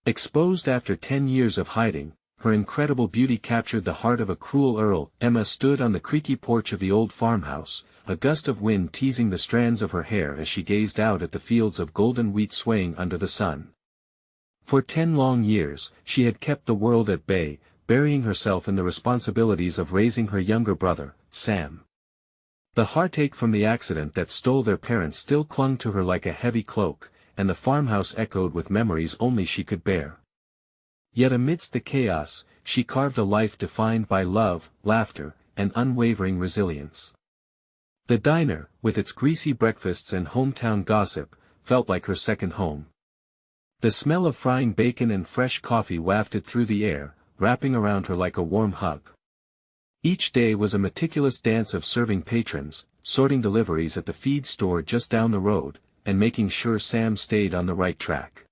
Exposed after 10 years of hiding, her incredible beauty captured the heart of a cruel Earl. Emma stood on the creaky porch of the old farmhouse, a gust of wind teasing the strands of her hair as she gazed out at the fields of golden wheat swaying under the sun. For 10 long years, she had kept the world at bay, burying herself in the responsibilities of raising her younger brother, Sam. The heartache from the accident that stole their parents still clung to her like a heavy cloak, and the farmhouse echoed with memories only she could bear. Yet amidst the chaos, she carved a life defined by love, laughter, and unwavering resilience. The diner, with its greasy breakfasts and hometown gossip, felt like her second home. The smell of frying bacon and fresh coffee wafted through the air, wrapping around her like a warm hug. Each day was a meticulous dance of serving patrons, sorting deliveries at the feed store just down the road, and making sure Sam stayed on the right track.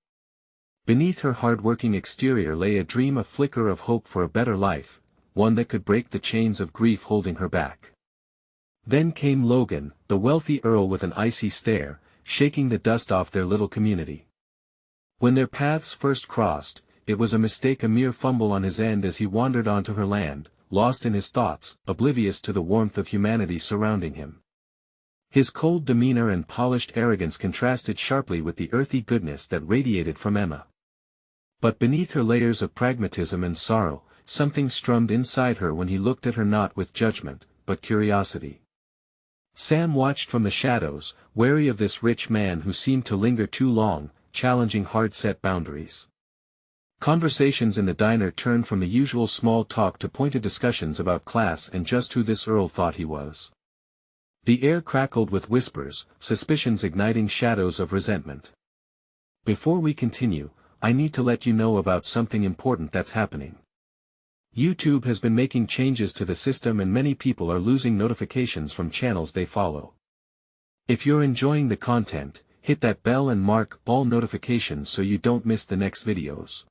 Beneath her hard-working exterior lay a dream, a flicker of hope for a better life, one that could break the chains of grief holding her back. Then came Logan, the wealthy Earl, with an icy stare, shaking the dust off their little community. When their paths first crossed, it was a mistake, a mere fumble on his end as he wandered onto her land, lost in his thoughts, oblivious to the warmth of humanity surrounding him. His cold demeanor and polished arrogance contrasted sharply with the earthy goodness that radiated from Emma. But beneath her layers of pragmatism and sorrow, something strummed inside her when he looked at her, not with judgment, but curiosity. Sam watched from the shadows, wary of this rich man who seemed to linger too long, challenging hard-set boundaries. Conversations in the diner turned from the usual small talk to pointed discussions about class and just who this Earl thought he was. The air crackled with whispers, suspicions igniting shadows of resentment. Before we continue, I need to let you know about something important that's happening. YouTube has been making changes to the system and many people are losing notifications from channels they follow. If you're enjoying the content, hit that bell and mark all notifications so you don't miss the next videos.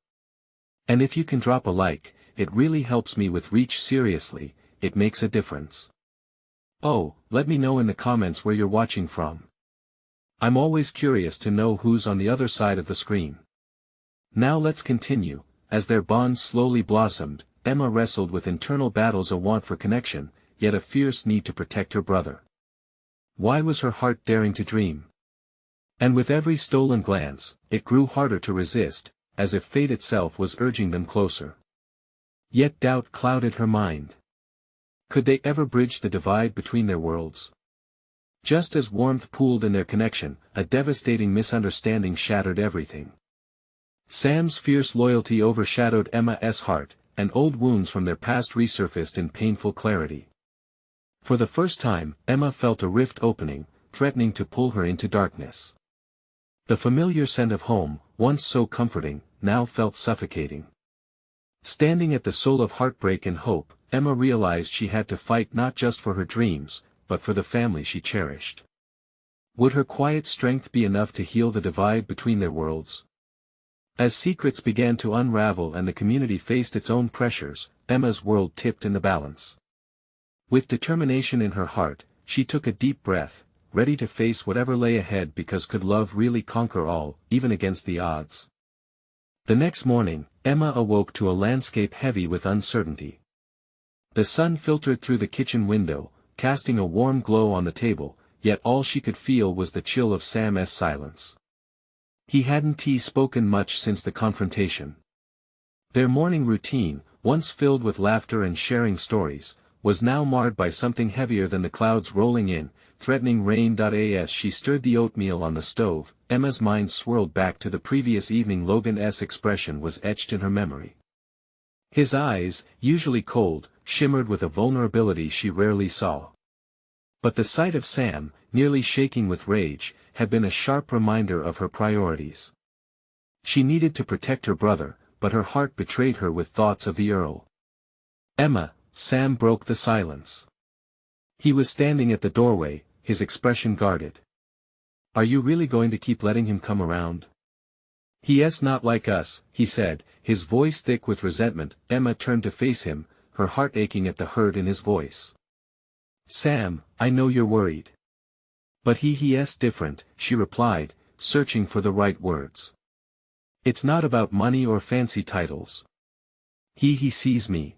And if you can drop a like, it really helps me with reach. Seriously, it makes a difference. Oh, let me know in the comments where you're watching from. I'm always curious to know who's on the other side of the screen. Now let's continue. As their bond slowly blossomed, Emma wrestled with internal battles, a want for connection, yet a fierce need to protect her brother. Why was her heart daring to dream? And with every stolen glance, it grew harder to resist, as if fate itself was urging them closer. Yet doubt clouded her mind. Could they ever bridge the divide between their worlds? Just as warmth pooled in their connection, a devastating misunderstanding shattered everything. Sam's fierce loyalty overshadowed Emma's heart, and old wounds from their past resurfaced in painful clarity. For the first time, Emma felt a rift opening, threatening to pull her into darkness. The familiar scent of home, once so comforting, now felt suffocating. Standing at the soul of heartbreak and hope, Emma realized she had to fight not just for her dreams, but for the family she cherished. Would her quiet strength be enough to heal the divide between their worlds? As secrets began to unravel and the community faced its own pressures, Emma's world tipped in the balance. With determination in her heart, she took a deep breath, ready to face whatever lay ahead, because could love really conquer all, even against the odds? The next morning, Emma awoke to a landscape heavy with uncertainty. The sun filtered through the kitchen window, casting a warm glow on the table, yet all she could feel was the chill of Sam's silence. He hadn't spoken much since the confrontation. Their morning routine, once filled with laughter and sharing stories, was now marred by something heavier than the clouds rolling in, threatening rain. As she stirred the oatmeal on the stove, Emma's mind swirled back to the previous evening. Logan's expression was etched in her memory. His eyes, usually cold, shimmered with a vulnerability she rarely saw. But the sight of Sam, nearly shaking with rage, had been a sharp reminder of her priorities. She needed to protect her brother, but her heart betrayed her with thoughts of the Earl. Emma, Sam broke the silence. He was standing at the doorway, his expression guarded. Are you really going to keep letting him come around? He's not like us, he said, his voice thick with resentment. Emma turned to face him, her heart aching at the hurt in his voice. Sam, I know you're worried. But he's different, she replied, searching for the right words. It's not about money or fancy titles. He sees me.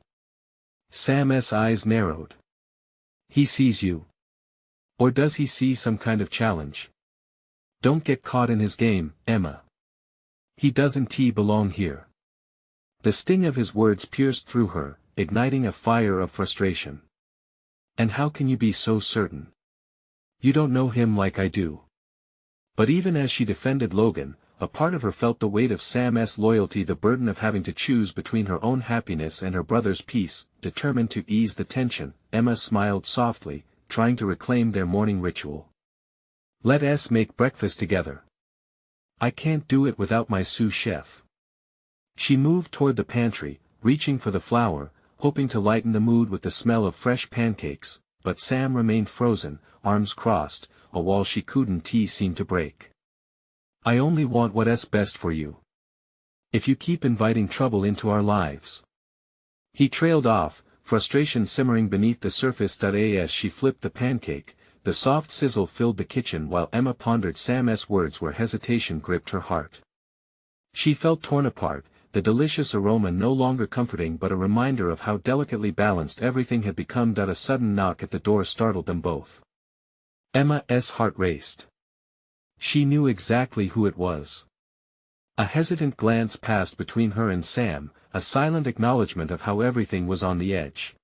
Sam's eyes narrowed. He sees you. Or does he see some kind of challenge? Don't get caught in his game, Emma. He doesn't belong here. The sting of his words pierced through her, igniting a fire of frustration. And how can you be so certain? You don't know him like I do. But even as she defended Logan, a part of her felt the weight of Sam's loyalty, the burden of having to choose between her own happiness and her brother's peace. Determined to ease the tension, Emma smiled softly, trying to reclaim their morning ritual. Let us make breakfast together. I can't do it without my sous chef. She moved toward the pantry, reaching for the flour, hoping to lighten the mood with the smell of fresh pancakes, but Sam remained frozen, arms crossed, a wall she couldn't seem to break. I only want what's best for you. If you keep inviting trouble into our lives. He trailed off, frustration simmering beneath the surface. As she flipped the pancake, the soft sizzle filled the kitchen while Emma pondered Sam's words where hesitation gripped her heart. She felt torn apart, the delicious aroma no longer comforting but a reminder of how delicately balanced everything had become. A sudden knock at the door startled them both. Emma's heart raced. She knew exactly who it was. A hesitant glance passed between her and Sam, a silent acknowledgement of how everything was on the edge.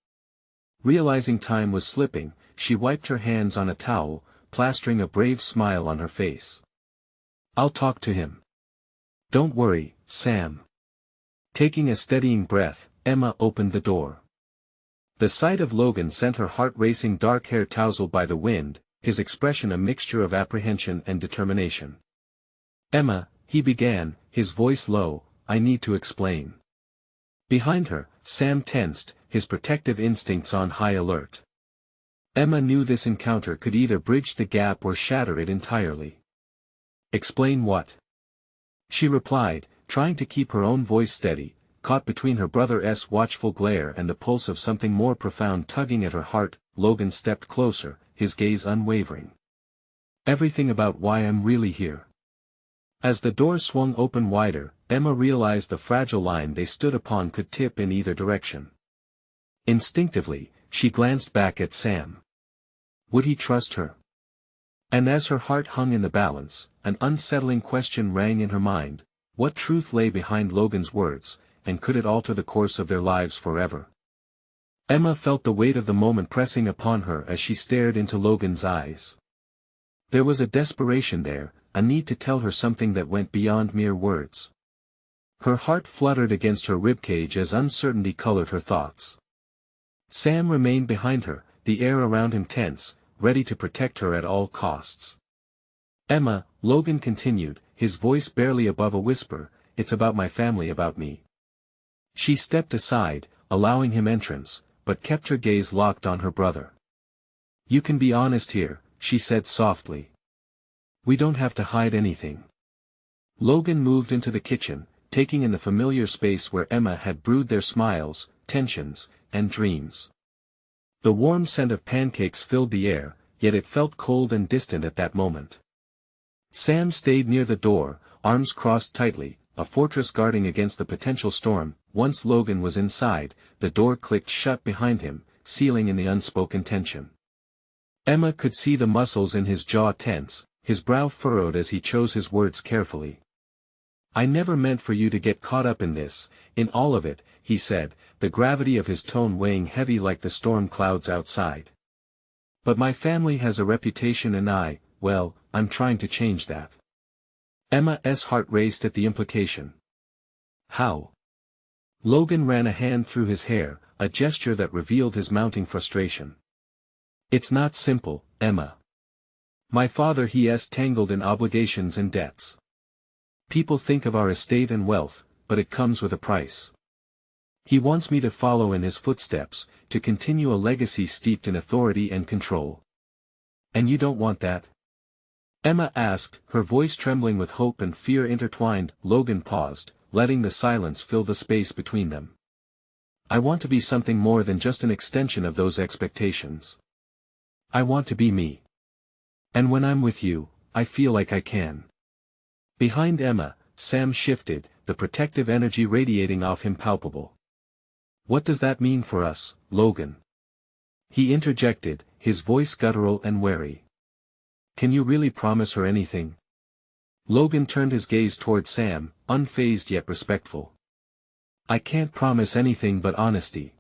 Realizing time was slipping, she wiped her hands on a towel, plastering a brave smile on her face. I'll talk to him. Don't worry, Sam. Taking a steadying breath, Emma opened the door. The sight of Logan sent her heart racing, dark hair tousled by the wind, his expression a mixture of apprehension and determination. Emma, he began, his voice low, I need to explain. Behind her, Sam tensed, his protective instincts on high alert. Emma knew this encounter could either bridge the gap or shatter it entirely. Explain what? She replied, trying to keep her own voice steady, caught between her brother's watchful glare and the pulse of something more profound tugging at her heart. Logan stepped closer, his gaze unwavering. Everything about why I'm really here. As the door swung open wider, Emma realized the fragile line they stood upon could tip in either direction. Instinctively, she glanced back at Sam. Would he trust her? And as her heart hung in the balance, an unsettling question rang in her mind. What truth lay behind Logan's words, and could it alter the course of their lives forever? Emma felt the weight of the moment pressing upon her as she stared into Logan's eyes. There was a desperation there, a need to tell her something that went beyond mere words. Her heart fluttered against her ribcage as uncertainty colored her thoughts. Sam remained behind her, the air around him tense, ready to protect her at all costs. Emma, Logan continued, his voice barely above a whisper, it's about my family, about me. She stepped aside, allowing him entrance, but kept her gaze locked on her brother. You can be honest here, she said softly. We don't have to hide anything. Logan moved into the kitchen, taking in the familiar space where Emma had brewed their smiles, tensions, and dreams. The warm scent of pancakes filled the air, yet it felt cold and distant at that moment. Sam stayed near the door, arms crossed tightly, a fortress guarding against the potential storm. Once Logan was inside, the door clicked shut behind him, sealing in the unspoken tension. Emma could see the muscles in his jaw tense, his brow furrowed as he chose his words carefully. I never meant for you to get caught up in this, in all of it, he said, the gravity of his tone weighing heavy like the storm clouds outside. But my family has a reputation and well, I'm trying to change that. Emma's heart raced at the implication. How? Logan ran a hand through his hair, a gesture that revealed his mounting frustration. It's not simple, Emma. My father he's tangled in obligations and debts. People think of our estate and wealth, but it comes with a price. He wants me to follow in his footsteps, to continue a legacy steeped in authority and control. And you don't want that? Emma asked, her voice trembling with hope and fear intertwined. Logan paused, letting the silence fill the space between them. I want to be something more than just an extension of those expectations. I want to be me. And when I'm with you, I feel like I can. Behind Emma, Sam shifted, the protective energy radiating off him palpable. "What does that mean for us, Logan?" he interjected, his voice guttural and wary. "Can you really promise her anything?" Logan turned his gaze toward Sam, unfazed yet respectful. "I can't promise anything but honesty.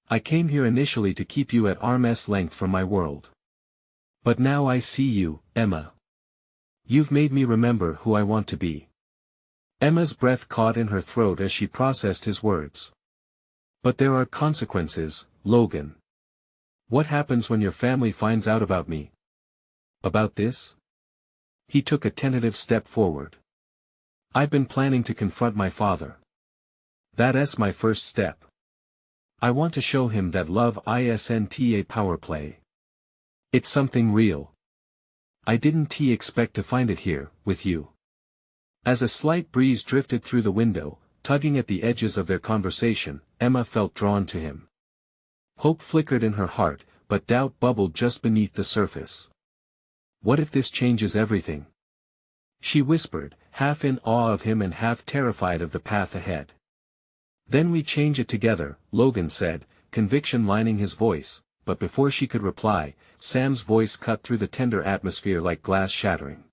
I came here initially to keep you at arm's length from my world. But now I see you, Emma. You've made me remember who I want to be." Emma's breath caught in her throat as she processed his words. "But there are consequences, Logan. What happens when your family finds out about me?" "About this?" He took a tentative step forward. "I've been planning to confront my father. That's my first step. I want to show him that love isn't a power play. It's something real. I didn't expect to find it here, with you." As a slight breeze drifted through the window, tugging at the edges of their conversation, Emma felt drawn to him. Hope flickered in her heart, but doubt bubbled just beneath the surface. "What if this changes everything?" she whispered, half in awe of him and half terrified of the path ahead. "Then we change it together," Logan said, conviction lining his voice, but before she could reply, Sam's voice cut through the tender atmosphere like glass shattering.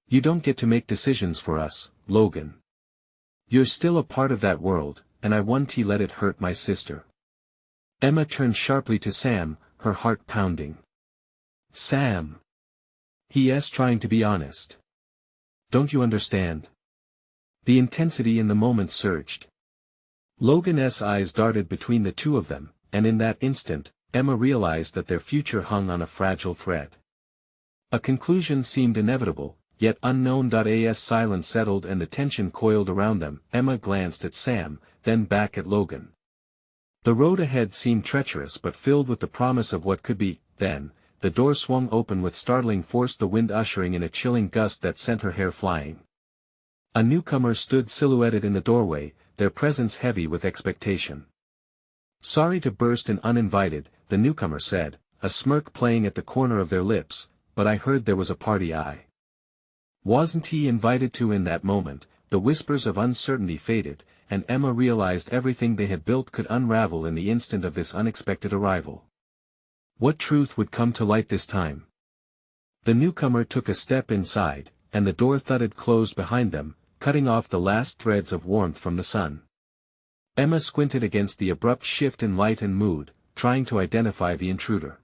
"You don't get to make decisions for us, Logan. You're still a part of that world, and I won't let it hurt my sister." Emma turned sharply to Sam, her heart pounding. "Sam," he asked, trying to be honest. "Don't you understand?" The intensity in the moment surged. Logan's eyes darted between the two of them, and in that instant, Emma realized that their future hung on a fragile thread. A conclusion seemed inevitable, yet unknown. As silence settled and the tension coiled around them, Emma glanced at Sam, then back at Logan. The road ahead seemed treacherous but filled with the promise of what could be. Then, the door swung open with startling force, the wind ushering in a chilling gust that sent her hair flying. A newcomer stood silhouetted in the doorway, their presence heavy with expectation. "Sorry to burst in uninvited," the newcomer said, a smirk playing at the corner of their lips, "but I heard there was a party I wasn't invited to." In that moment, the whispers of uncertainty faded, and Emma realized everything they had built could unravel in the instant of this unexpected arrival. What truth would come to light this time? The newcomer took a step inside, and the door thudded closed behind them, cutting off the last threads of warmth from the sun. Emma squinted against the abrupt shift in light and mood, trying to identify the intruder.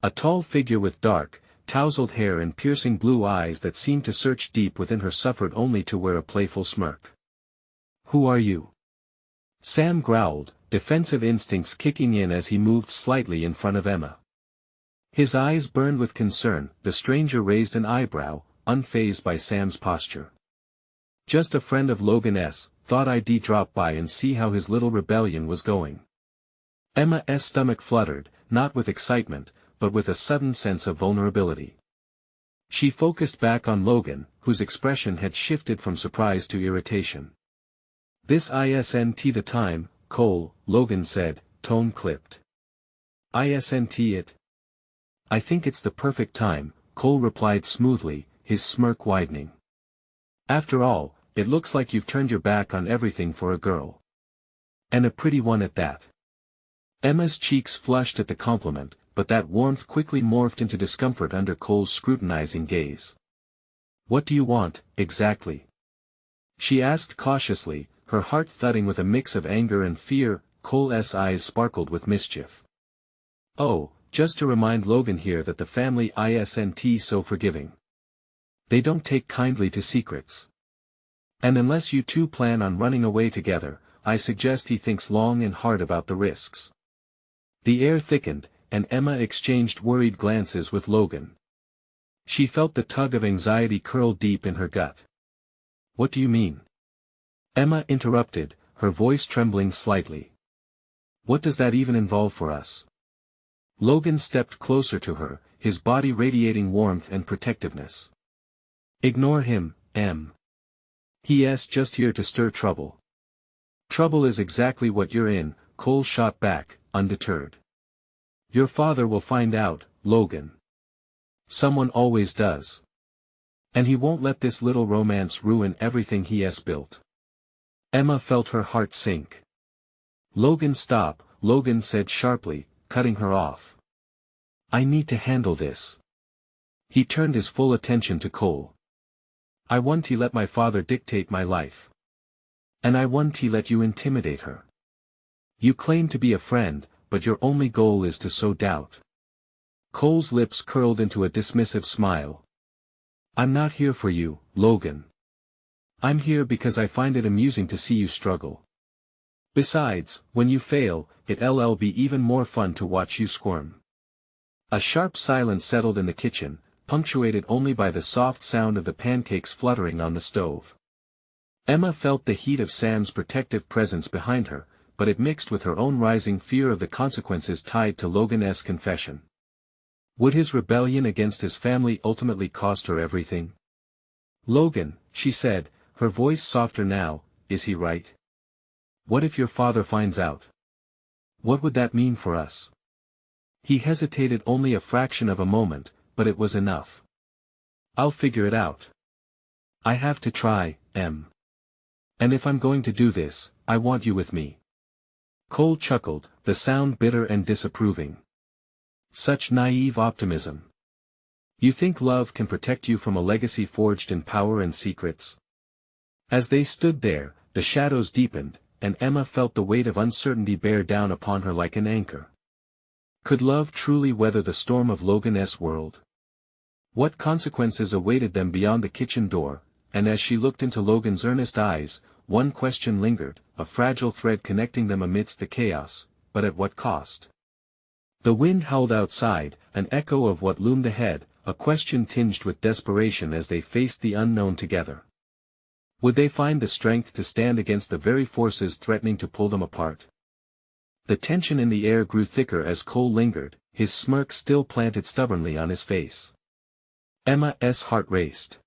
A tall figure with dark, tousled hair and piercing blue eyes that seemed to search deep within her suffered only to wear a playful smirk. "Who are you?" Sam growled, defensive instincts kicking in as he moved slightly in front of Emma. His eyes burned with concern. The stranger raised an eyebrow, unfazed by Sam's posture. "Just a friend of Logan's, thought I'd drop by and see how his little rebellion was going." Emma's stomach fluttered, not with excitement, but with a sudden sense of vulnerability. She focused back on Logan, whose expression had shifted from surprise to irritation. "This isn't the time, Cole," Logan said, tone clipped. "Isn't it?" "I think it's the perfect time," Cole replied smoothly, his smirk widening. "After all, it looks like you've turned your back on everything for a girl. And a pretty one at that." Emma's cheeks flushed at the compliment, but that warmth quickly morphed into discomfort under Cole's scrutinizing gaze. "What do you want, exactly?" she asked cautiously, her heart thudding with a mix of anger and fear. Cole's eyes sparkled with mischief. "Oh, just to remind Logan here that the family isn't so forgiving. They don't take kindly to secrets. And unless you two plan on running away together, I suggest he thinks long and hard about the risks." The air thickened, and Emma exchanged worried glances with Logan. She felt the tug of anxiety curl deep in her gut. "What do you mean?" Emma interrupted, her voice trembling slightly. "What does that even involve for us?" Logan stepped closer to her, his body radiating warmth and protectiveness. "Ignore him, Em. He's just here to stir trouble." "Trouble is exactly what you're in," Cole shot back, undeterred. "Your father will find out, Logan. Someone always does." And he won't let this little romance ruin everything he has built. Emma felt her heart sink. Logan, stop, Logan said sharply, cutting her off. I need to handle this. He turned his full attention to Cole. I won't let my father dictate my life. And I won't let you intimidate her. You claim to be a friend, but your only goal is to sow doubt. Cole's lips curled into a dismissive smile. I'm not here for you, Logan. I'm here because I find it amusing to see you struggle. Besides, when you fail, it'll be even more fun to watch you squirm. A sharp silence settled in the kitchen, punctuated only by the soft sound of the pancakes fluttering on the stove. Emma felt the heat of Sam's protective presence behind her, but it mixed with her own rising fear of the consequences tied to Logan's confession. Would his rebellion against his family ultimately cost her everything? Logan, she said, her voice softer now, is he right? What if your father finds out? What would that mean for us? He hesitated only a fraction of a moment, but it was enough. I'll figure it out. I have to try, Em. And if I'm going to do this, I want you with me. Cole chuckled, the sound bitter and disapproving. Such naive optimism. You think love can protect you from a legacy forged in power and secrets? As they stood there, the shadows deepened, and Emma felt the weight of uncertainty bear down upon her like an anchor. Could love truly weather the storm of Logan's world? What consequences awaited them beyond the kitchen door? And as she looked into Logan's earnest eyes, one question lingered, a fragile thread connecting them amidst the chaos, but at what cost? The wind howled outside, an echo of what loomed ahead, a question tinged with desperation as they faced the unknown together. Would they find the strength to stand against the very forces threatening to pull them apart? The tension in the air grew thicker as Cole lingered, his smirk still planted stubbornly on his face. Emma's heart raced.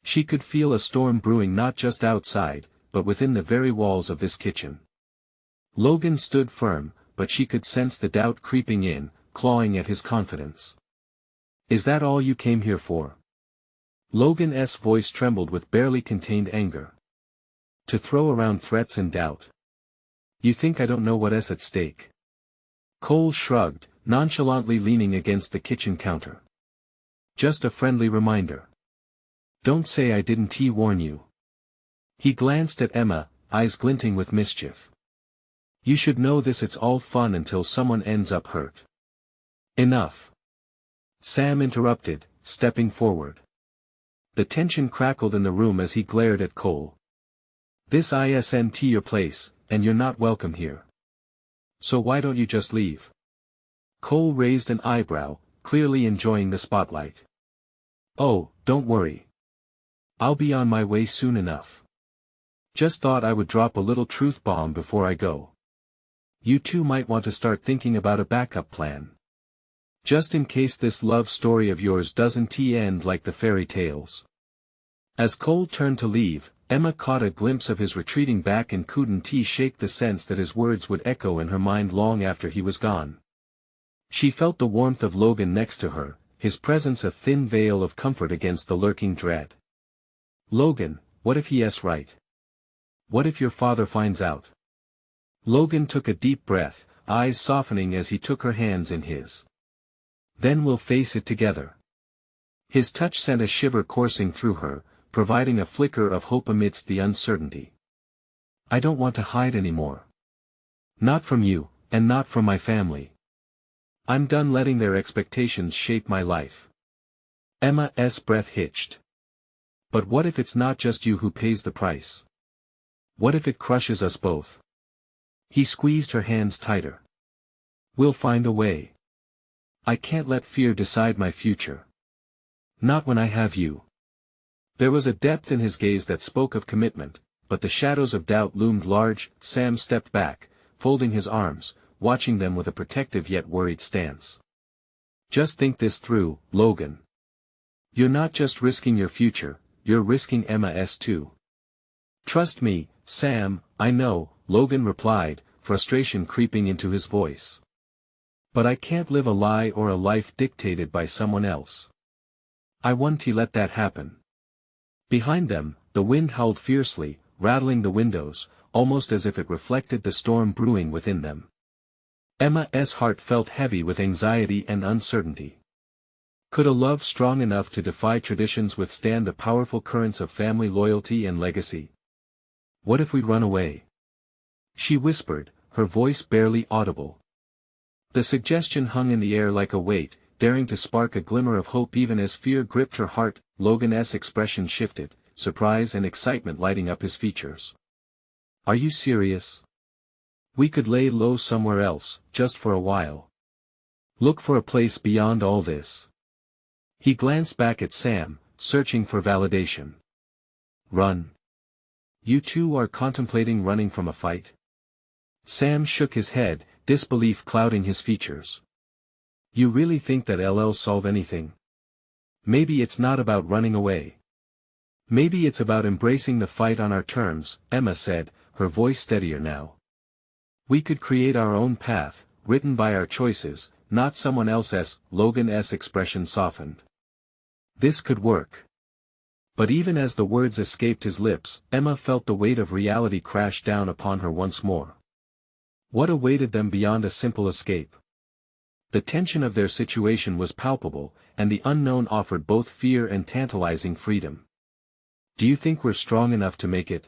She could feel a storm brewing not just outside, but within the very walls of this kitchen. Logan stood firm, but she could sense the doubt creeping in, clawing at his confidence. Is that all you came here for? Logan's voice trembled with barely contained anger. To throw around threats and doubt. You think I don't know what's at stake? Cole shrugged, nonchalantly leaning against the kitchen counter. Just a friendly reminder. Don't say I didn't warn you. He glanced at Emma, eyes glinting with mischief. You should know this, it's all fun until someone ends up hurt. Enough. Sam interrupted, stepping forward. The tension crackled in the room as he glared at Cole. This isn't your place, and you're not welcome here. So why don't you just leave? Cole raised an eyebrow, clearly enjoying the spotlight. Oh, don't worry. I'll be on my way soon enough. Just thought I would drop a little truth bomb before I go. You two might want to start thinking about a backup plan. Just in case this love story of yours doesn't end like the fairy tales. As Cole turned to leave, Emma caught a glimpse of his retreating back and couldn't shake the sense that his words would echo in her mind long after he was gone. She felt the warmth of Logan next to her, his presence a thin veil of comfort against the lurking dread. Logan, what if he's right? What if your father finds out? Logan took a deep breath, eyes softening as he took her hands in his. Then we'll face it together. His touch sent a shiver coursing through her, providing a flicker of hope amidst the uncertainty. I don't want to hide anymore. Not from you, and not from my family. I'm done letting their expectations shape my life. Emma's breath hitched. But what if it's not just you who pays the price? What if it crushes us both? He squeezed her hands tighter. We'll find a way. I can't let fear decide my future. Not when I have you. There was a depth in his gaze that spoke of commitment, but the shadows of doubt loomed large. Sam stepped back, folding his arms, watching them with a protective yet worried stance. Just think this through, Logan. You're not just risking your future, you're risking Emma's too. Trust me, Sam, I know, Logan replied, frustration creeping into his voice. But I can't live a lie or a life dictated by someone else. I won't let that happen. Behind them, the wind howled fiercely, rattling the windows, almost as if it reflected the storm brewing within them. Emma's heart felt heavy with anxiety and uncertainty. Could a love strong enough to defy traditions withstand the powerful currents of family loyalty and legacy? What if we run away? She whispered, her voice barely audible. The suggestion hung in the air like a weight, daring to spark a glimmer of hope even as fear gripped her heart. Logan's expression shifted, surprise and excitement lighting up his features. Are you serious? We could lay low somewhere else, just for a while. Look for a place beyond all this. He glanced back at Sam, searching for validation. Run. You two are contemplating running from a fight? Sam shook his head, disbelief clouding his features. You really think that LL solve anything? Maybe it's not about running away. Maybe it's about embracing the fight on our terms, Emma said, her voice steadier now. We could create our own path, written by our choices, not someone else's. Logan's expression softened. This could work. But even as the words escaped his lips, Emma felt the weight of reality crash down upon her once more. What awaited them beyond a simple escape? The tension of their situation was palpable, and the unknown offered both fear and tantalizing freedom. Do you think we're strong enough to make it?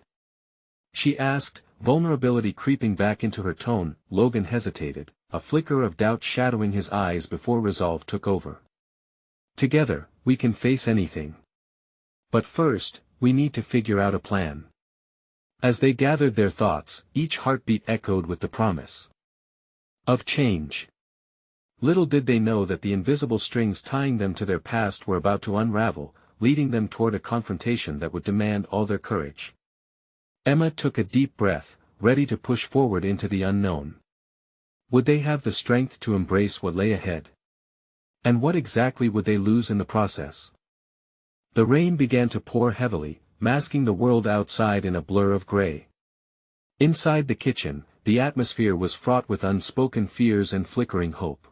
She asked, vulnerability creeping back into her tone. Logan hesitated, a flicker of doubt shadowing his eyes before resolve took over. Together, we can face anything. But first, we need to figure out a plan. As they gathered their thoughts, each heartbeat echoed with the promise of change. Little did they know that the invisible strings tying them to their past were about to unravel, leading them toward a confrontation that would demand all their courage. Emma took a deep breath, ready to push forward into the unknown. Would they have the strength to embrace what lay ahead? And what exactly would they lose in the process? The rain began to pour heavily, masking the world outside in a blur of gray. Inside the kitchen, the atmosphere was fraught with unspoken fears and flickering hope.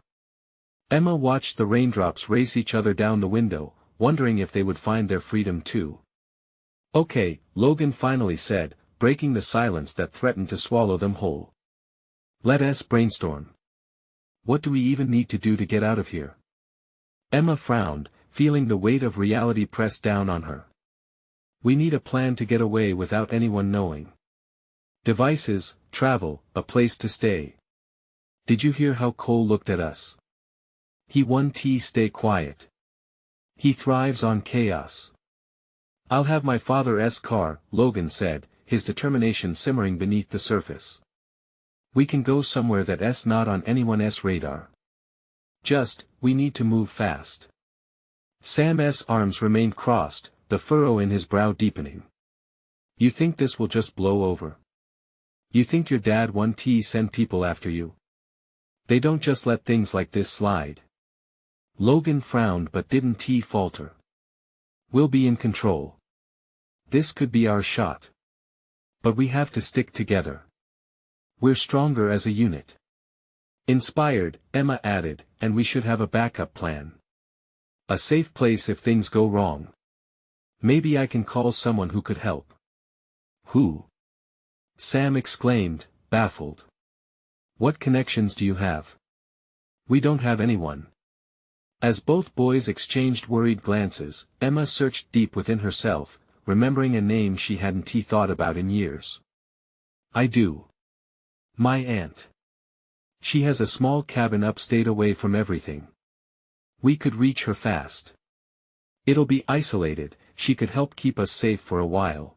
Emma watched the raindrops race each other down the window, wondering if they would find their freedom too. Okay, Logan finally said, breaking the silence that threatened to swallow them whole. Let us brainstorm. What do we even need to do to get out of here? Emma frowned, feeling the weight of reality press down on her. We need a plan to get away without anyone knowing. Devices, travel, a place to stay. Did you hear how Cole looked at us? He won't stay quiet. He thrives on chaos. I'll have my father's car, Logan said, his determination simmering beneath the surface. We can go somewhere that's not on anyone's radar. We need to move fast. Sam's arms remained crossed, the furrow in his brow deepening. You think this will just blow over? You think your dad won't send people after you? They don't just let things like this slide. Logan frowned but didn't falter. We'll be in control. This could be our shot. But we have to stick together. We're stronger as a unit. Inspired, Emma added, and we should have a backup plan. A safe place if things go wrong. Maybe I can call someone who could help. Who? Sam exclaimed, baffled. What connections do you have? We don't have anyone. As both boys exchanged worried glances, Emma searched deep within herself, remembering a name she hadn't thought about in years. I do. My aunt. She has a small cabin upstate away from everything. We could reach her fast. It'll be isolated, she could help keep us safe for a while.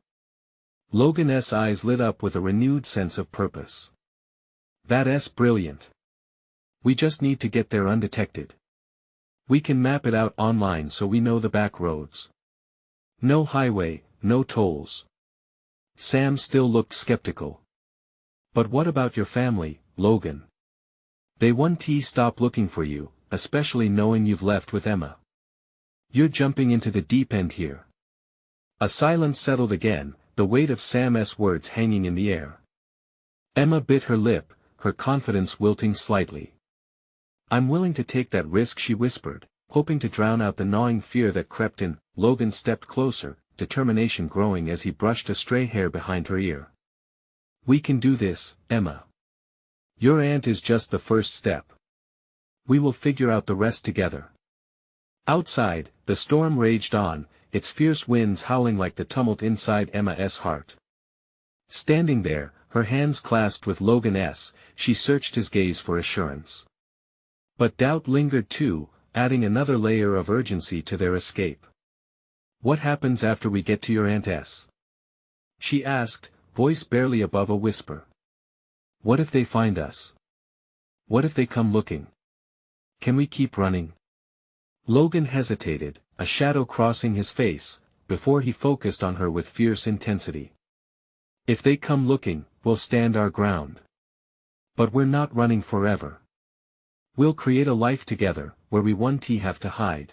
Logan's eyes lit up with a renewed sense of purpose. That's brilliant. We just need to get there undetected. We can map it out online so we know the back roads. No highway, no tolls. Sam still looked skeptical. But what about your family, Logan? They won't stop looking for you, especially knowing you've left with Emma. You're jumping into the deep end here. A silence settled again, the weight of Sam's words hanging in the air. Emma bit her lip, her confidence wilting slightly. I'm willing to take that risk, she whispered, hoping to drown out the gnawing fear that crept in. Logan stepped closer, determination growing as he brushed a stray hair behind her ear. "We can do this, Emma. Your aunt is just the first step. We will figure out the rest together." Outside, the storm raged on, its fierce winds howling like the tumult inside Emma's heart. Standing there, her hands clasped with Logan's, she searched his gaze for assurance. But doubt lingered too, adding another layer of urgency to their escape. "What happens after we get to your aunt's?" she asked, voice barely above a whisper. "What if they find us? What if they come looking? Can we keep running?" Logan hesitated, a shadow crossing his face, before he focused on her with fierce intensity. "If they come looking, we'll stand our ground. But we're not running forever. We'll create a life together, where we won't have to hide."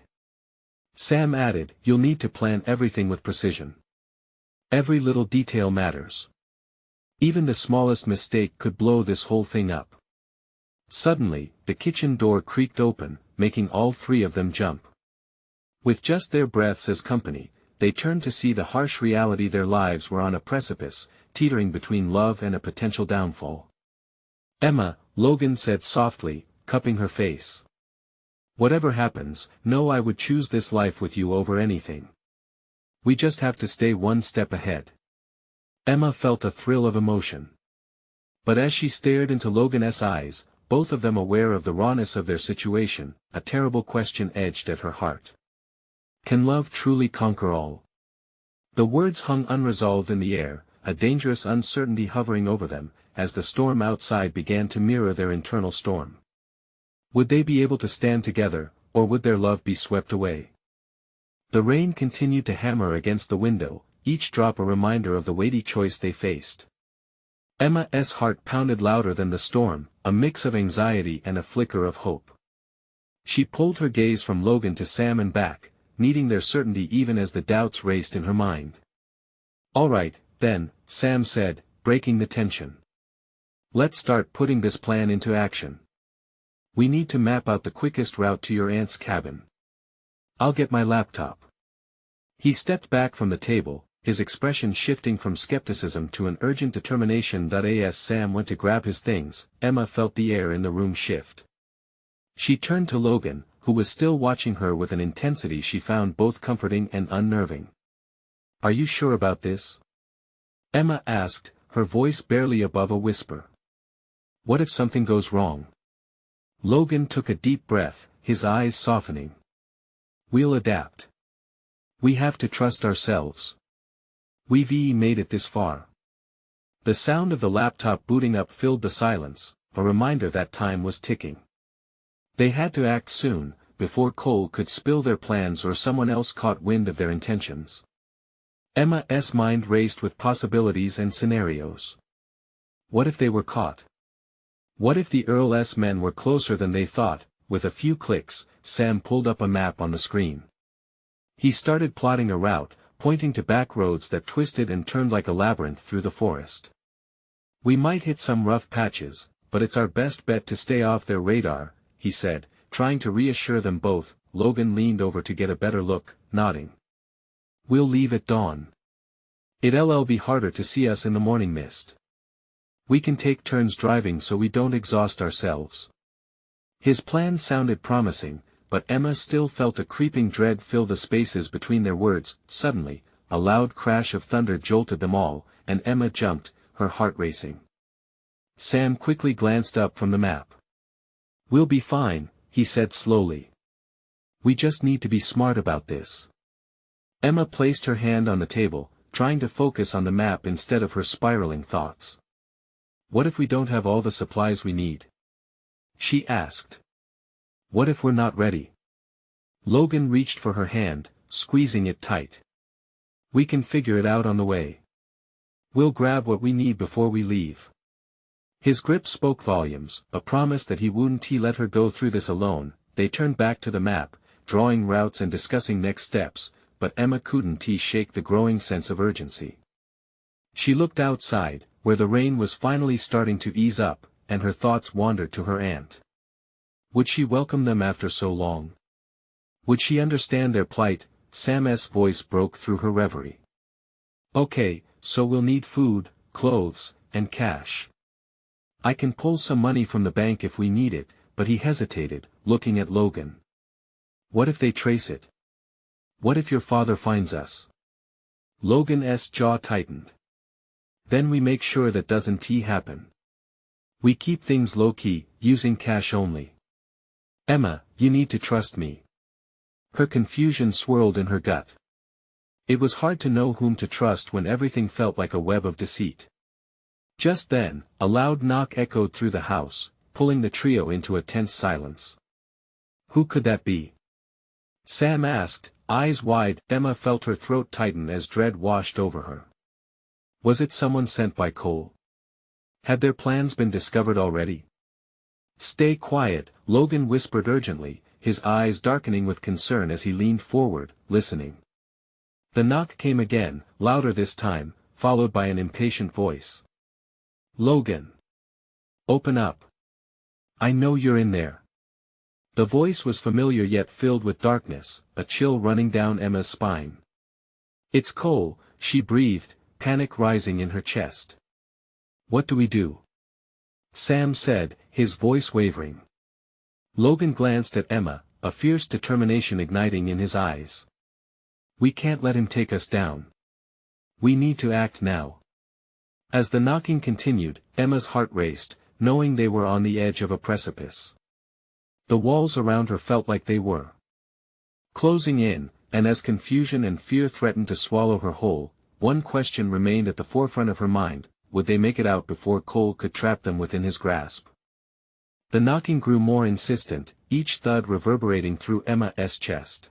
Sam added, "You'll need to plan everything with precision. Every little detail matters. Even the smallest mistake could blow this whole thing up." Suddenly, the kitchen door creaked open, making all three of them jump. With just their breaths as company, they turned to see the harsh reality their lives were on a precipice, teetering between love and a potential downfall. "Emma," Logan said softly, cupping her face. "Whatever happens, know I would choose this life with you over anything. We just have to stay one step ahead." Emma felt a thrill of emotion. But as she stared into Logan's eyes, both of them aware of the rawness of their situation, a terrible question edged at her heart. Can love truly conquer all? The words hung unresolved in the air, a dangerous uncertainty hovering over them, as the storm outside began to mirror their internal storm. Would they be able to stand together, or would their love be swept away? The rain continued to hammer against the window, each drop a reminder of the weighty choice they faced. Emma's heart pounded louder than the storm, a mix of anxiety and a flicker of hope. She pulled her gaze from Logan to Sam and back, needing their certainty even as the doubts raced in her mind. "All right, then," Sam said, breaking the tension. "Let's start putting this plan into action. We need to map out the quickest route to your aunt's cabin. I'll get my laptop." He stepped back from the table, his expression shifting from skepticism to an urgent determination. As Sam went to grab his things, Emma felt the air in the room shift. She turned to Logan, who was still watching her with an intensity she found both comforting and unnerving. "Are you sure about this?" Emma asked, her voice barely above a whisper. "What if something goes wrong?" Logan took a deep breath, his eyes softening. "We'll adapt. We have to trust ourselves. We've made it this far." The sound of the laptop booting up filled the silence, a reminder that time was ticking. They had to act soon, before Cole could spill their plans or someone else caught wind of their intentions. Emma's mind raced with possibilities and scenarios. What if they were caught? What if the Earl's men were closer than they thought? With a few clicks, Sam pulled up a map on the screen. He started plotting a route, pointing to back roads that twisted and turned like a labyrinth through the forest. "We might hit some rough patches, but it's our best bet to stay off their radar," he said, trying to reassure them both. Logan leaned over to get a better look, nodding. "We'll leave at dawn. It'll be harder to see us in the morning mist. We can take turns driving so we don't exhaust ourselves." His plan sounded promising, but Emma still felt a creeping dread fill the spaces between their words. Suddenly, a loud crash of thunder jolted them all, and Emma jumped, her heart racing. Sam quickly glanced up from the map. "We'll be fine," he said slowly. "We just need to be smart about this." Emma placed her hand on the table, trying to focus on the map instead of her spiraling thoughts. "What if we don't have all the supplies we need?" she asked. "What if we're not ready?" Logan reached for her hand, squeezing it tight. "We can figure it out on the way. We'll grab what we need before we leave." His grip spoke volumes, a promise that he wouldn't let her go through this alone. They turned back to the map, drawing routes and discussing next steps, but Emma couldn't shake the growing sense of urgency. She looked outside, where the rain was finally starting to ease up, and her thoughts wandered to her aunt. Would she welcome them after so long? Would she understand their plight? Sam's voice broke through her reverie. Okay, so we'll need food, clothes, and cash. I can pull some money from the bank if we need it, but he hesitated, looking at Logan. What if they trace it? What if your father finds us? Logan's jaw tightened. Then we make sure that doesn't happen. We keep things low-key, using cash only. Emma, you need to trust me. Her confusion swirled in her gut. It was hard to know whom to trust when everything felt like a web of deceit. Just then, a loud knock echoed through the house, pulling the trio into a tense silence. Who could that be? Sam asked, eyes wide. Emma felt her throat tighten as dread washed over her. Was it someone sent by Cole? Had their plans been discovered already? Stay quiet, Logan whispered urgently, his eyes darkening with concern as he leaned forward, listening. The knock came again, louder this time, followed by an impatient voice. Logan! Open up! I know you're in there. The voice was familiar yet filled with darkness, a chill running down Emma's spine. It's Cole, she breathed, panic rising in her chest. What do we do? Sam said, his voice wavering. Logan glanced at Emma, a fierce determination igniting in his eyes. We can't let him take us down. We need to act now. As the knocking continued, Emma's heart raced, knowing they were on the edge of a precipice. The walls around her felt like they were closing in, and as confusion and fear threatened to swallow her whole, one question remained at the forefront of her mind: would they make it out before Cole could trap them within his grasp? The knocking grew more insistent, each thud reverberating through Emma's chest.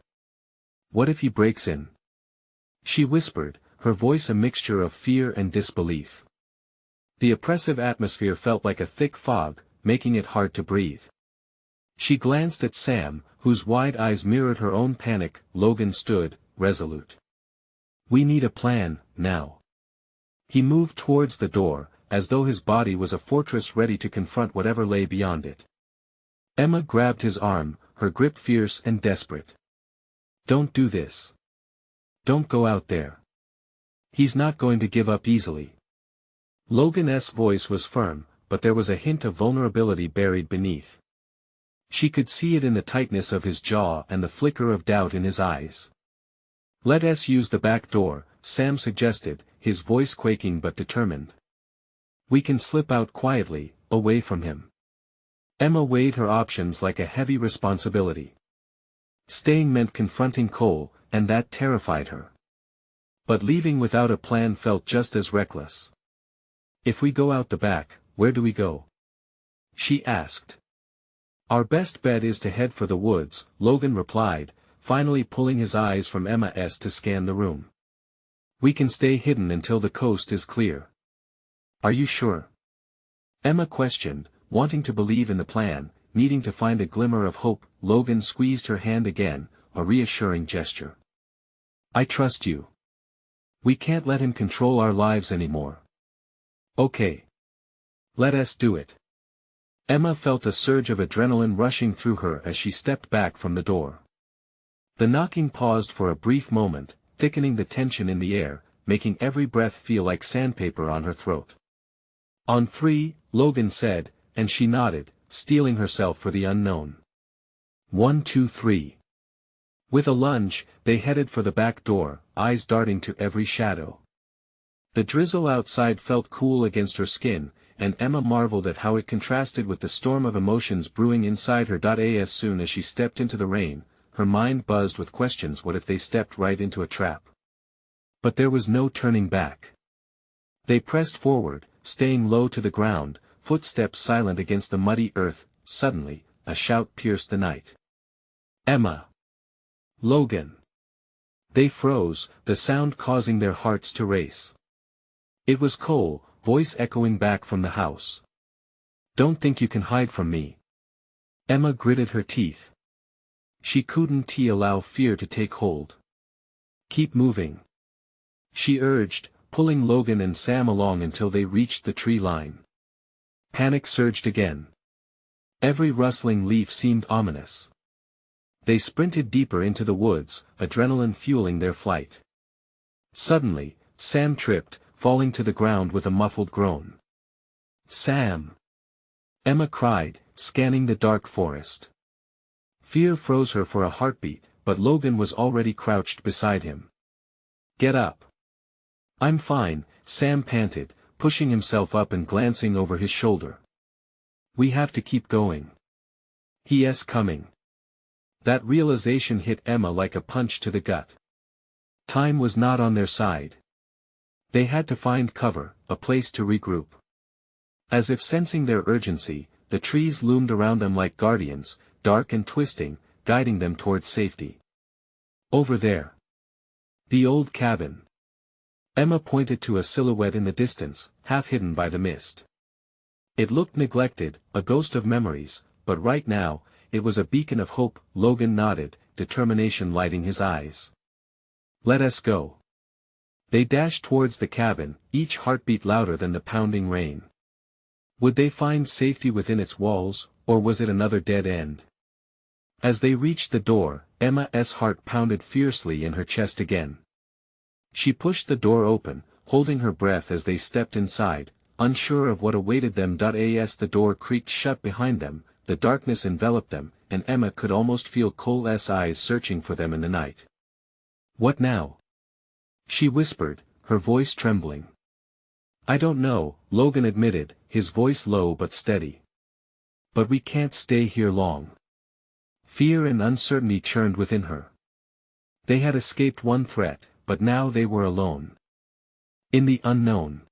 What if he breaks in? She whispered, her voice a mixture of fear and disbelief. The oppressive atmosphere felt like a thick fog, making it hard to breathe. She glanced at Sam, whose wide eyes mirrored her own panic. Logan stood, resolute. We need a plan, now. He moved towards the door, as though his body was a fortress ready to confront whatever lay beyond it. Emma grabbed his arm, her grip fierce and desperate. Don't do this. Don't go out there. He's not going to give up easily. Logan's voice was firm, but there was a hint of vulnerability buried beneath. She could see it in the tightness of his jaw and the flicker of doubt in his eyes. Let us use the back door, Sam suggested, his voice quaking but determined. We can slip out quietly, away from him. Emma weighed her options like a heavy responsibility. Staying meant confronting Cole, and that terrified her. But leaving without a plan felt just as reckless. If we go out the back, where do we go? She asked. Our best bet is to head for the woods, Logan replied, finally pulling his eyes from Emma's to scan the room. We can stay hidden until the coast is clear. Are you sure? Emma questioned, wanting to believe in the plan, needing to find a glimmer of hope. Logan squeezed her hand again, a reassuring gesture. I trust you. We can't let him control our lives anymore. Okay. Let us do it. Emma felt a surge of adrenaline rushing through her as she stepped back from the door. The knocking paused for a brief moment, thickening the tension in the air, making every breath feel like sandpaper on her throat. On three, Logan said, and she nodded, steeling herself for the unknown. 1, 2, 3. With a lunge, they headed for the back door, eyes darting to every shadow. The drizzle outside felt cool against her skin, and Emma marveled at how it contrasted with the storm of emotions brewing inside her. As soon as she stepped into the rain, her mind buzzed with questions. What if they stepped right into a trap? But there was no turning back. They pressed forward, staying low to the ground, footsteps silent against the muddy earth. Suddenly, a shout pierced the night. Emma! Logan! They froze, the sound causing their hearts to race. It was Cole, voice echoing back from the house. Don't think you can hide from me. Emma gritted her teeth. She couldn't allow fear to take hold. Keep moving. She urged, pulling Logan and Sam along until they reached the tree line. Panic surged again. Every rustling leaf seemed ominous. They sprinted deeper into the woods, adrenaline fueling their flight. Suddenly, Sam tripped, falling to the ground with a muffled groan. "Sam!" Emma cried, scanning the dark forest. Fear froze her for a heartbeat, but Logan was already crouched beside him. "Get up." "I'm fine," Sam panted, pushing himself up and glancing over his shoulder. "We have to keep going. He's coming." That realization hit Emma like a punch to the gut. Time was not on their side. They had to find cover, a place to regroup. As if sensing their urgency, the trees loomed around them like guardians, dark and twisting, guiding them towards safety. "Over there. The old cabin." Emma pointed to a silhouette in the distance, half hidden by the mist. It looked neglected, a ghost of memories, but right now, it was a beacon of hope. Logan nodded, determination lighting his eyes. "Let us go." They dashed towards the cabin, each heartbeat louder than the pounding rain. Would they find safety within its walls, or was it another dead end? As they reached the door, Emma's heart pounded fiercely in her chest again. She pushed the door open, holding her breath as they stepped inside, unsure of what awaited them. As the door creaked shut behind them, the darkness enveloped them, and Emma could almost feel Cole's eyes searching for them in the night. "What now?" she whispered, her voice trembling. "I don't know," Logan admitted, his voice low but steady. "But we can't stay here long." Fear and uncertainty churned within her. They had escaped one threat, but now they were alone. In the unknown.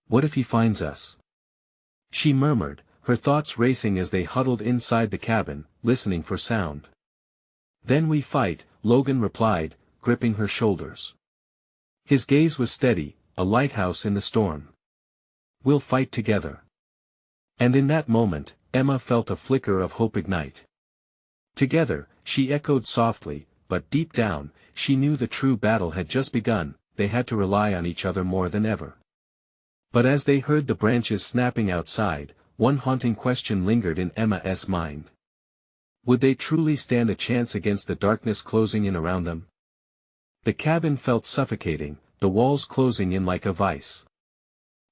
"What if he finds us?" she murmured, her thoughts racing as they huddled inside the cabin, listening for sound. "Then we fight," Logan replied, gripping her shoulders. His gaze was steady, a lighthouse in the storm. "We'll fight together." And in that moment, Emma felt a flicker of hope ignite. "Together," she echoed softly, but deep down, she knew the true battle had just begun. They had to rely on each other more than ever. But as they heard the branches snapping outside, one haunting question lingered in Emma's mind. Would they truly stand a chance against the darkness closing in around them? The cabin felt suffocating, the walls closing in like a vice.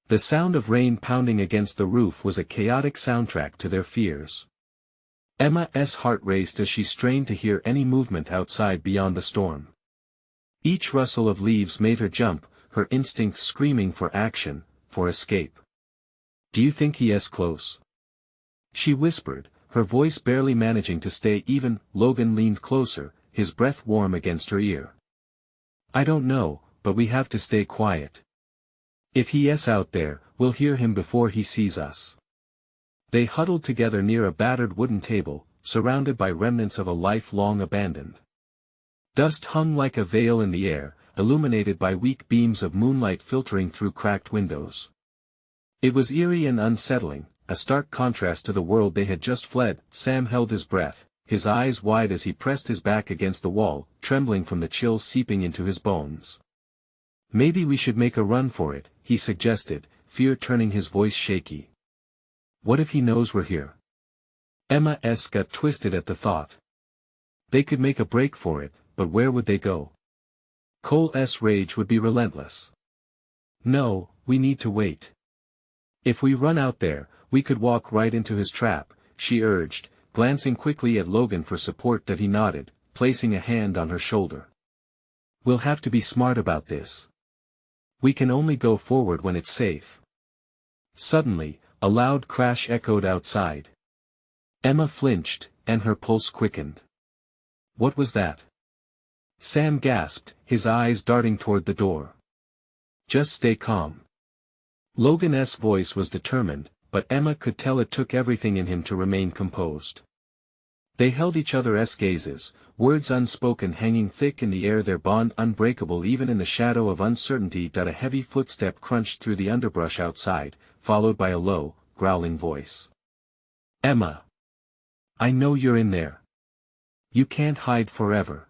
The sound of rain pounding against the roof was a chaotic soundtrack to their fears. Emma's heart raced as she strained to hear any movement outside beyond the storm. Each rustle of leaves made her jump, her instincts screaming for action, for escape. "Do you think he is close?" she whispered, her voice barely managing to stay even. Logan leaned closer, his breath warm against her ear. "I don't know, but we have to stay quiet. If he is out there, we'll hear him before he sees us." They huddled together near a battered wooden table, surrounded by remnants of a life long abandoned. Dust hung like a veil in the air, illuminated by weak beams of moonlight filtering through cracked windows. It was eerie and unsettling, a stark contrast to the world they had just fled. Sam held his breath, his eyes wide as he pressed his back against the wall, trembling from the chill seeping into his bones. "Maybe we should make a run for it," he suggested, fear turning his voice shaky. "What if he knows we're here?" Emma's gut twisted at the thought. They could make a break for it, but where would they go? Cole's rage would be relentless. "No, we need to wait. If we run out there, we could walk right into his trap," she urged, glancing quickly at Logan for support. That he nodded, placing a hand on her shoulder. "We'll have to be smart about this. We can only go forward when it's safe." Suddenly, a loud crash echoed outside. Emma flinched, and her pulse quickened. "What was that?" Sam gasped, his eyes darting toward the door. "Just stay calm." Logan's voice was determined, but Emma could tell it took everything in him to remain composed. They held each other's gazes, words unspoken hanging thick in the air, their bond unbreakable even in the shadow of uncertainty. A heavy footstep crunched through the underbrush outside, followed by a low, growling voice. "Emma! I know you're in there. You can't hide forever."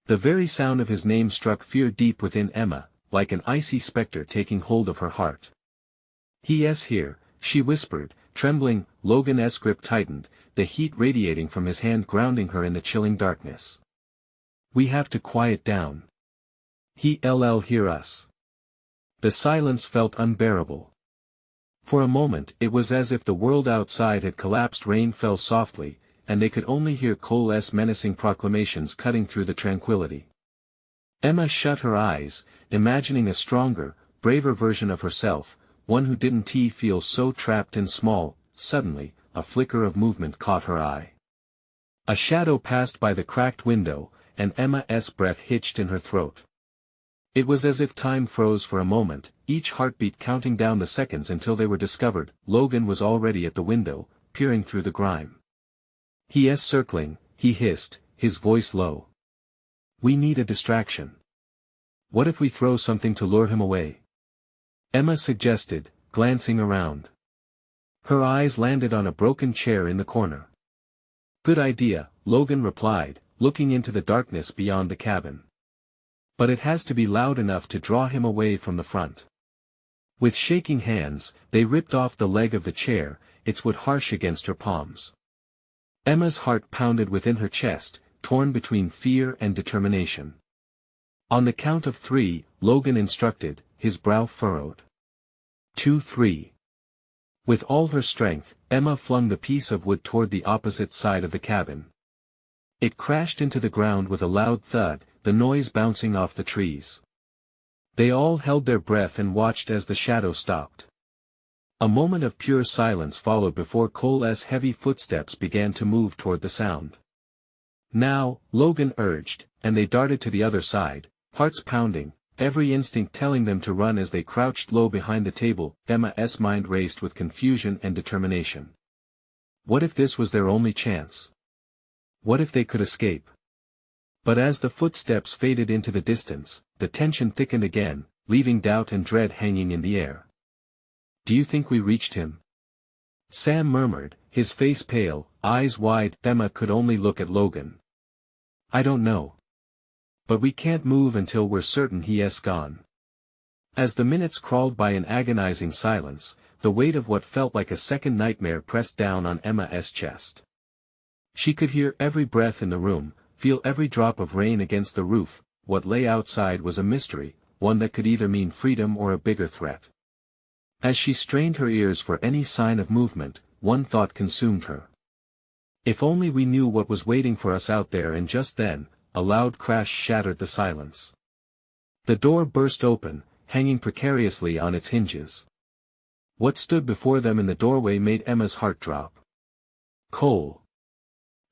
The very sound of his name struck fear deep within Emma, like an icy specter taking hold of her heart. "He is here," she whispered, trembling, Logan's grip tightened, the heat radiating from his hand grounding her in the chilling darkness. We have to quiet down. He'll hear us. The silence felt unbearable. For a moment it was as if the world outside had collapsed. Rain fell softly, and they could only hear Cole's menacing proclamations cutting through the tranquility. Emma shut her eyes, imagining a stronger, braver version of herself, one who didn't feel so trapped and small. Suddenly, a flicker of movement caught her eye. A shadow passed by the cracked window, and Emma's breath hitched in her throat. It was as if time froze for a moment, each heartbeat counting down the seconds until they were discovered. Logan was already at the window, peering through the grime. He's circling, he hissed, his voice low. We need a distraction. What if we throw something to lure him away? Emma suggested, glancing around. Her eyes landed on a broken chair in the corner. Good idea, Logan replied, looking into the darkness beyond the cabin. But it has to be loud enough to draw him away from the front. With shaking hands, they ripped off the leg of the chair, its wood harsh against her palms. Emma's heart pounded within her chest, torn between fear and determination. On the count of 3, Logan instructed, his brow furrowed. 2, 3. With all her strength, Emma flung the piece of wood toward the opposite side of the cabin. It crashed into the ground with a loud thud, the noise bouncing off the trees. They all held their breath and watched as the shadow stopped. A moment of pure silence followed before Cole's heavy footsteps began to move toward the sound. Now, Logan urged, and they darted to the other side, hearts pounding, every instinct telling them to run. As they crouched low behind the table, Emma's mind raced with confusion and determination. What if this was their only chance? What if they could escape? But as the footsteps faded into the distance, the tension thickened again, leaving doubt and dread hanging in the air. Do you think we reached him? Sam murmured, his face pale, eyes wide. Emma could only look at Logan. I don't know. But we can't move until we're certain he's gone. As the minutes crawled by in agonizing silence, the weight of what felt like a second nightmare pressed down on Emma's chest. She could hear every breath in the room, feel every drop of rain against the roof. What lay outside was a mystery, one that could either mean freedom or a bigger threat. As she strained her ears for any sign of movement, one thought consumed her. If only we knew what was waiting for us out there. And just then, a loud crash shattered the silence. The door burst open, hanging precariously on its hinges. What stood before them in the doorway made Emma's heart drop. Cole.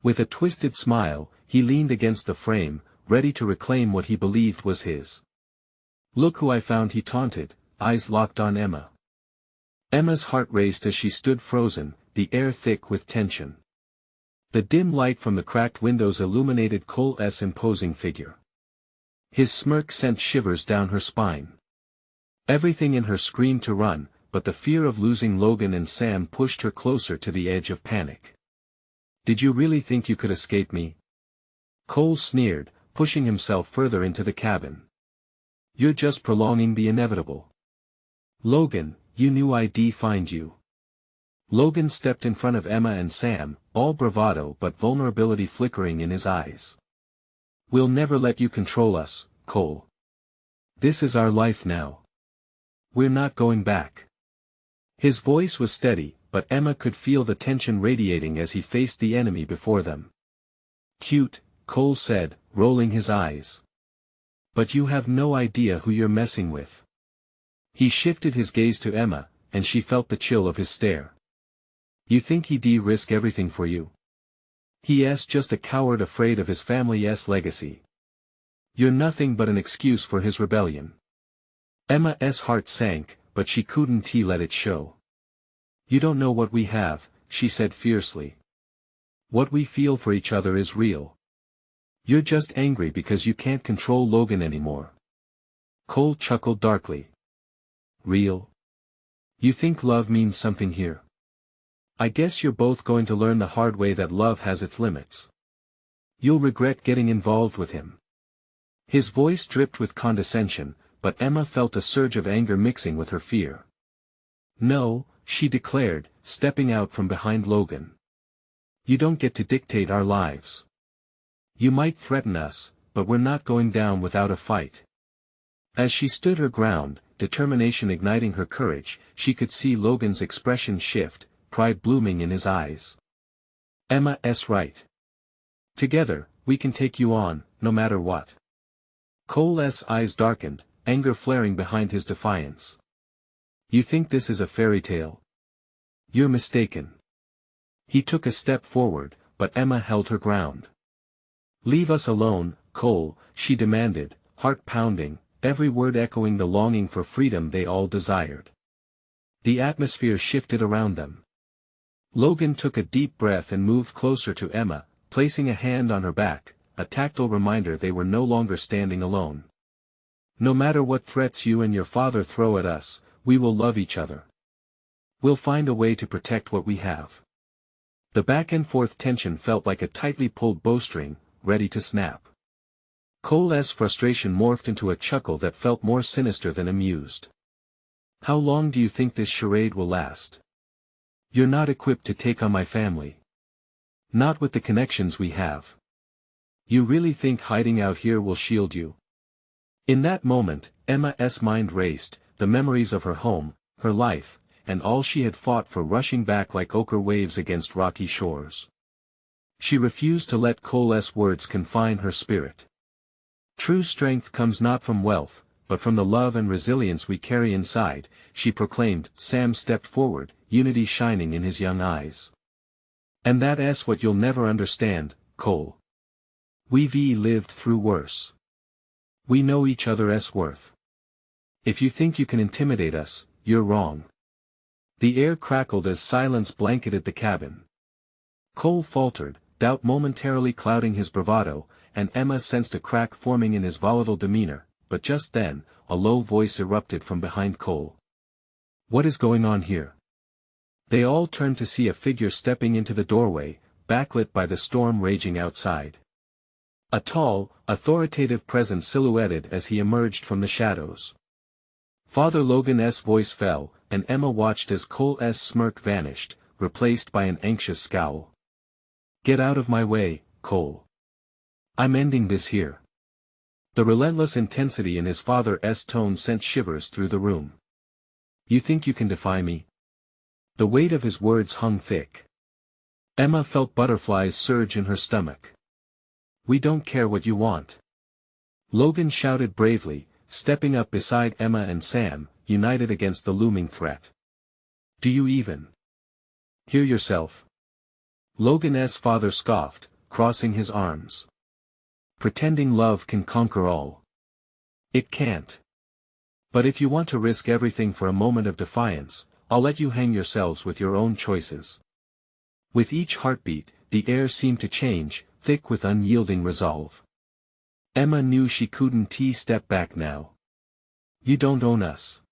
With a twisted smile, he leaned against the frame, ready to reclaim what he believed was his. Look who I found, he taunted, eyes locked on Emma. Emma's heart raced as she stood frozen, the air thick with tension. The dim light from the cracked windows illuminated Cole's imposing figure. His smirk sent shivers down her spine. Everything in her screamed to run, but the fear of losing Logan and Sam pushed her closer to the edge of panic. Did you really think you could escape me? Cole sneered, pushing himself further into the cabin. You're just prolonging the inevitable. Logan, you knew I'd find you. Logan stepped in front of Emma and Sam, all bravado but vulnerability flickering in his eyes. We'll never let you control us, Cole. This is our life now. We're not going back. His voice was steady, but Emma could feel the tension radiating as he faced the enemy before them. Cute, Cole said, rolling his eyes. But you have no idea who you're messing with. He shifted his gaze to Emma, and she felt the chill of his stare. You think he'd risk everything for you? He's just a coward afraid of his family's legacy. You're nothing but an excuse for his rebellion. Emma's heart sank, but she couldn't let it show. You don't know what we have, she said fiercely. What we feel for each other is real. You're just angry because you can't control Logan anymore. Cole chuckled darkly. Real? You think love means something here? I guess you're both going to learn the hard way that love has its limits. You'll regret getting involved with him. His voice dripped with condescension, but Emma felt a surge of anger mixing with her fear. No, she declared, stepping out from behind Logan. You don't get to dictate our lives. You might threaten us, but we're not going down without a fight. As she stood her ground, determination igniting her courage, she could see Logan's expression shift, pride blooming in his eyes. Emma's right. Together, we can take you on, no matter what. Cole's eyes darkened, anger flaring behind his defiance. You think this is a fairy tale? You're mistaken. He took a step forward, but Emma held her ground. Leave us alone, Cole, she demanded, heart pounding, every word echoing the longing for freedom they all desired. The atmosphere shifted around them. Logan took a deep breath and moved closer to Emma, placing a hand on her back, a tactile reminder they were no longer standing alone. No matter what threats you and your father throw at us, we will love each other. We'll find a way to protect what we have. The back-and-forth tension felt like a tightly pulled bowstring, ready to snap. Cole's frustration morphed into a chuckle that felt more sinister than amused. How long do you think this charade will last? You're not equipped to take on my family. Not with the connections we have. You really think hiding out here will shield you? In that moment, Emma's mind raced, the memories of her home, her life, and all she had fought for rushing back like ochre waves against rocky shores. She refused to let Cole's words confine her spirit. True strength comes not from wealth, but from the love and resilience we carry inside, she proclaimed. Sam stepped forward, unity shining in his young eyes. And that's what you'll never understand, Cole. We've lived through worse. We know each other's worth. If you think you can intimidate us, you're wrong. The air crackled as silence blanketed the cabin. Cole faltered, doubt momentarily clouding his bravado, and Emma sensed a crack forming in his volatile demeanor, but just then, a low voice erupted from behind Cole. What is going on here? They all turned to see a figure stepping into the doorway, backlit by the storm raging outside. A tall, authoritative presence silhouetted as he emerged from the shadows. Father Logan's voice fell, and Emma watched as Cole's smirk vanished, replaced by an anxious scowl. Get out of my way, Cole. I'm ending this here. The relentless intensity in his father's tone sent shivers through the room. You think you can defy me? The weight of his words hung thick. Emma felt butterflies surge in her stomach. We don't care what you want. Logan shouted bravely, stepping up beside Emma and Sam, united against the looming threat. Do you even hear yourself? Logan's father scoffed, crossing his arms. Pretending love can conquer all. It can't. But if you want to risk everything for a moment of defiance, I'll let you hang yourselves with your own choices. With each heartbeat, the air seemed to change, thick with unyielding resolve. Emma knew she couldn't step back now. You don't own us.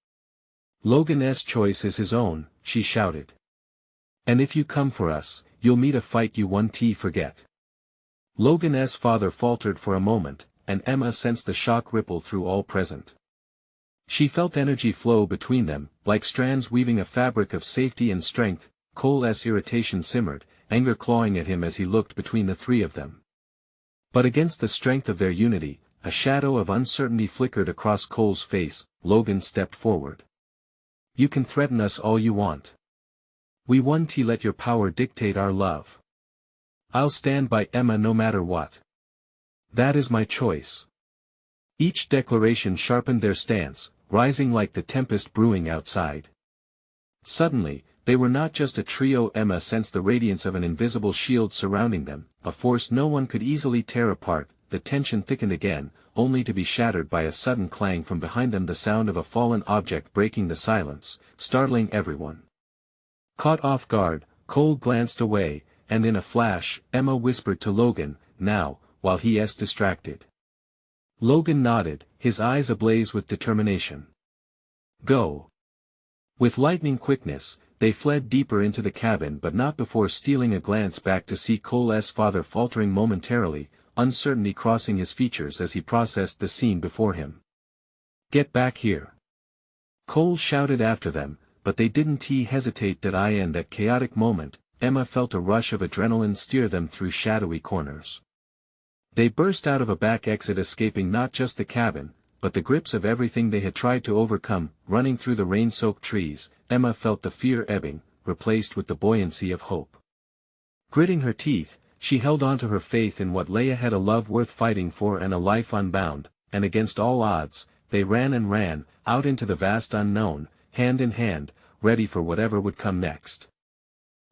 Logan's choice is his own, she shouted. And if you come for us, you'll meet a fight you won't forget. Logan's father faltered for a moment, and Emma sensed the shock ripple through all present. She felt energy flow between them, like strands weaving a fabric of safety and strength. Cole's irritation simmered, anger clawing at him as he looked between the three of them. But against the strength of their unity, a shadow of uncertainty flickered across Cole's face. Logan stepped forward. You can threaten us all you want. We won't let your power dictate our love. I'll stand by Emma no matter what. That is my choice. Each declaration sharpened their stance, rising like the tempest brewing outside. Suddenly, they were not just a trio. Emma sensed the radiance of an invisible shield surrounding them, a force no one could easily tear apart. The tension thickened again, only to be shattered by a sudden clang from behind them, the sound of a fallen object breaking the silence, startling everyone. Caught off guard, Cole glanced away, and in a flash, Emma whispered to Logan, now, while he's distracted. Logan nodded, his eyes ablaze with determination. Go. With lightning quickness, they fled deeper into the cabin, but not before stealing a glance back to see Cole's father faltering momentarily, uncertainty crossing his features as he processed the scene before him. Get back here. Cole shouted after them, but they didn't hesitate. In that chaotic moment, Emma felt a rush of adrenaline steer them through shadowy corners. They burst out of a back exit, escaping not just the cabin, but the grips of everything they had tried to overcome. Running through the rain-soaked trees, Emma felt the fear ebbing, replaced with the buoyancy of hope. Gritting her teeth, she held on to her faith in what lay ahead, a love worth fighting for and a life unbound, and against all odds, they ran and ran, out into the vast unknown, hand in hand, ready for whatever would come next.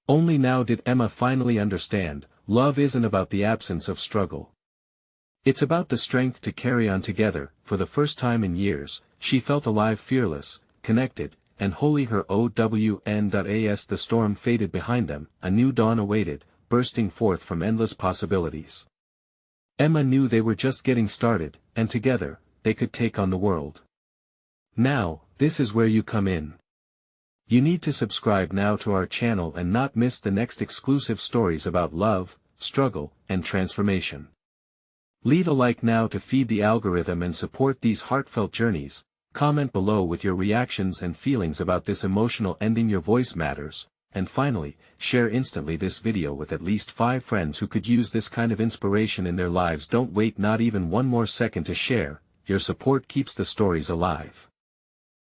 Only now did Emma finally understand, love isn't about the absence of struggle. It's about the strength to carry on together. For the first time in years, she felt alive, fearless, connected, and wholly her own. The storm faded behind them, a new dawn awaited, bursting forth from endless possibilities. Emma knew they were just getting started, and together, they could take on the world. Now, this is where you come in. You need to subscribe now to our channel and not miss the next exclusive stories about love, struggle, and transformation. Leave a like now to feed the algorithm and support these heartfelt journeys. Comment below with your reactions and feelings about this emotional ending. Your voice matters. And finally, share instantly this video with at least 5 friends who could use this kind of inspiration in their lives. Don't wait not even one more second to share. Your support keeps the stories alive.